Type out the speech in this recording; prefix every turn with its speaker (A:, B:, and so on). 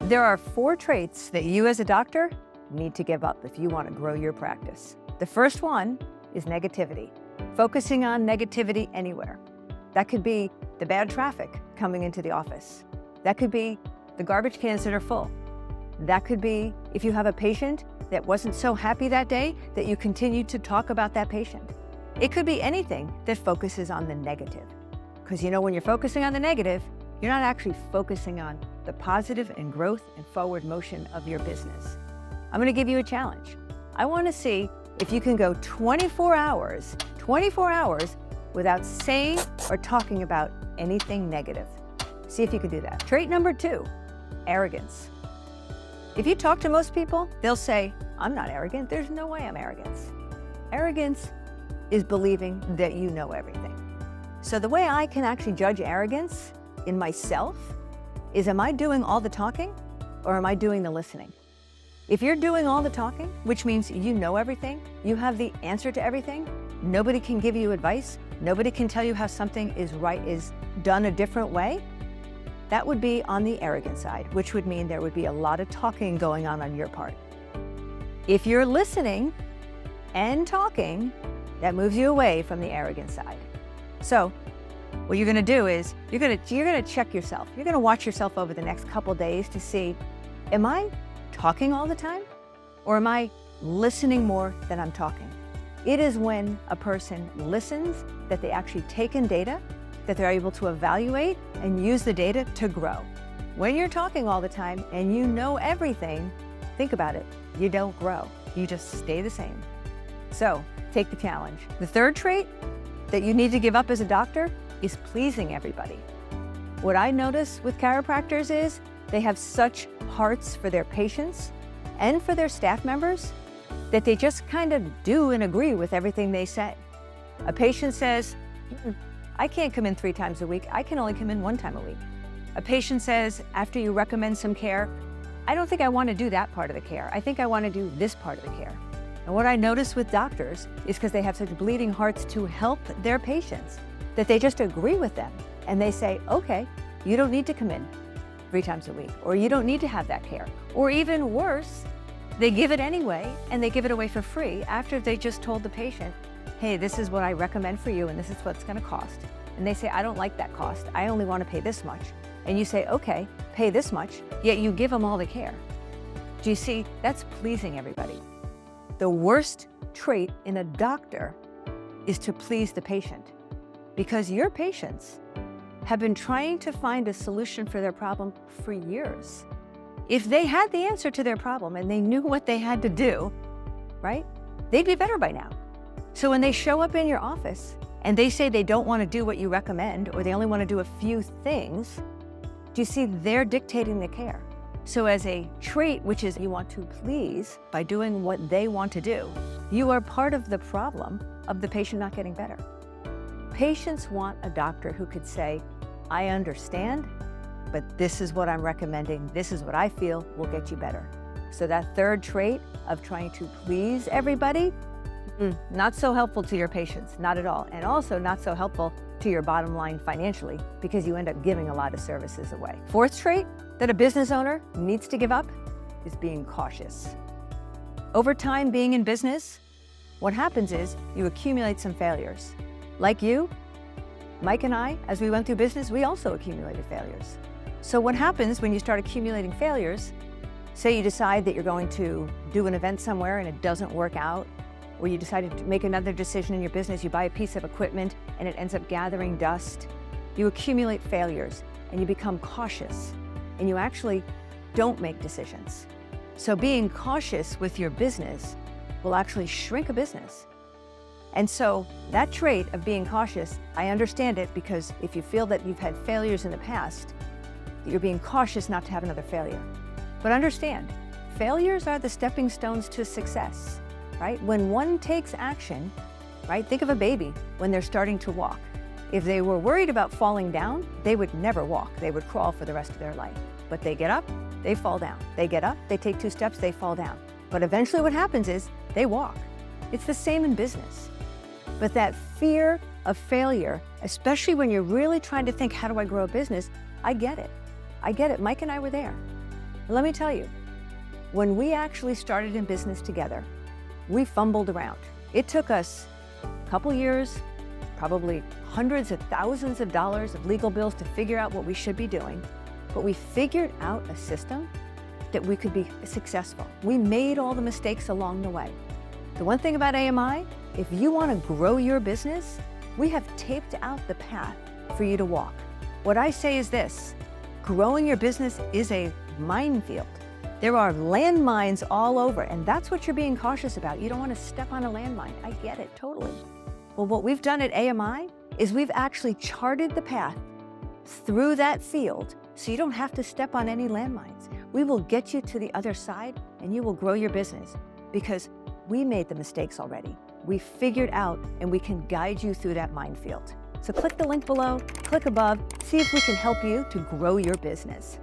A: There are 4 traits that you as a doctor need to give up if you want to grow your practice. The first one is negativity. Focusing on negativity anywhere. That could be the bad traffic coming into the office. That could be the garbage cans that are full. That could be if you have a patient that wasn't so happy that day that you continue to talk about that patient. It could be anything that focuses on the negative. Because when you're focusing on the negative, you're not actually focusing on the positive and growth and forward motion of your business. I'm going to give you a challenge. I want to see if you can go 24 hours without saying or talking about anything negative. See if you can do that. Trait number 2, arrogance. If you talk to most people, they'll say, I'm not arrogant. There's no way I'm arrogant. Arrogance is believing that you know everything. So the way I can actually judge arrogance in myself is, am I doing all the talking or am I doing the listening? If you're doing all the talking, which means you know everything, you have the answer to everything, nobody can give you advice, nobody can tell you how something is right, is done a different way, that would be on the arrogant side, which would mean there would be a lot of talking going on your part. If you're listening and talking, that moves you away from the arrogant side. So what you're going to do is you're going to check yourself. You're going to watch yourself over the next couple days to see, am I talking all the time or am I listening more than I'm talking? It is when a person listens that they actually take in data, that they're able to evaluate and use the data to grow. When you're talking all the time and you know everything, think about it. You don't grow. You just stay the same. So take the challenge. The third trait that you need to give up as a doctor is pleasing everybody. What I notice with chiropractors is they have such hearts for their patients and for their staff members that they just kind of do and agree with everything they say. A patient says, I can't come in 3 times a week. I can only come in 1 time a week. A patient says, after you recommend some care, I don't think I want to do that part of the care. I think I want to do this part of the care. And what I notice with doctors is because they have such bleeding hearts to help their patients that they just agree with them. And they say, okay, you don't need to come in 3 times a week, or you don't need to have that care. Or even worse, they give it anyway, and they give it away for free after they just told the patient, hey, this is what I recommend for you, and this is what it's going to cost. And they say, I don't like that cost. I only want to pay this much. And you say, okay, pay this much, yet you give them all the care. Do you see? That's pleasing everybody. The worst trait in a doctor is to please the patient, because your patients have been trying to find a solution for their problem for years. If they had the answer to their problem and they knew what they had to do, right, they'd be better by now. So when they show up in your office and they say they don't want to do what you recommend, or they only want to do a few things, do you see, they're dictating the care. So as a trait, which is you want to please by doing what they want to do, you are part of the problem of the patient not getting better. Patients want a doctor who could say, I understand, but this is what I'm recommending. This is what I feel will get you better. So that third trait of trying to please everybody, not so helpful to your patients, not at all. And also not so helpful to your bottom line financially, because you end up giving a lot of services away. Fourth trait that a business owner needs to give up is being cautious. Over time being in business, what happens is you accumulate some failures. Like you, Mike and I, as we went through business, we also accumulated failures. So what happens when you start accumulating failures, say you decide that you're going to do an event somewhere and it doesn't work out, or you decided to make another decision in your business, you buy a piece of equipment and it ends up gathering dust, you accumulate failures and you become cautious and you actually don't make decisions. So being cautious with your business will actually shrink a business. And so that trait of being cautious, I understand it, because if you feel that you've had failures in the past, you're being cautious not to have another failure. But understand, failures are the stepping stones to success, right? When one takes action, right? Think of a baby when they're starting to walk. If they were worried about falling down, they would never walk. They would crawl for the rest of their life. But they get up, they fall down. They get up, they take 2 steps, they fall down. But eventually what happens is they walk. It's the same in business. But that fear of failure, especially when you're really trying to think, how do I grow a business? I get it. I get it. Mike and I were there. Let me tell you, when we actually started in business together, we fumbled around. It took us a couple years, probably hundreds of thousands of dollars of legal bills to figure out what we should be doing, but we figured out a system that we could be successful. We made all the mistakes along the way. The one thing about AMI, if you want to grow your business, we have taped out the path for you to walk. What I say is this: growing your business is a minefield. There are landmines all over, and that's what you're being cautious about. You don't want to step on a landmine. I get it, totally. Well, what we've done at AMI is we've actually charted the path through that field so you don't have to step on any landmines. We will get you to the other side and you will grow your business because we made the mistakes already. We figured out and we can guide you through that minefield. So click the link below, click above, see if we can help you to grow your business.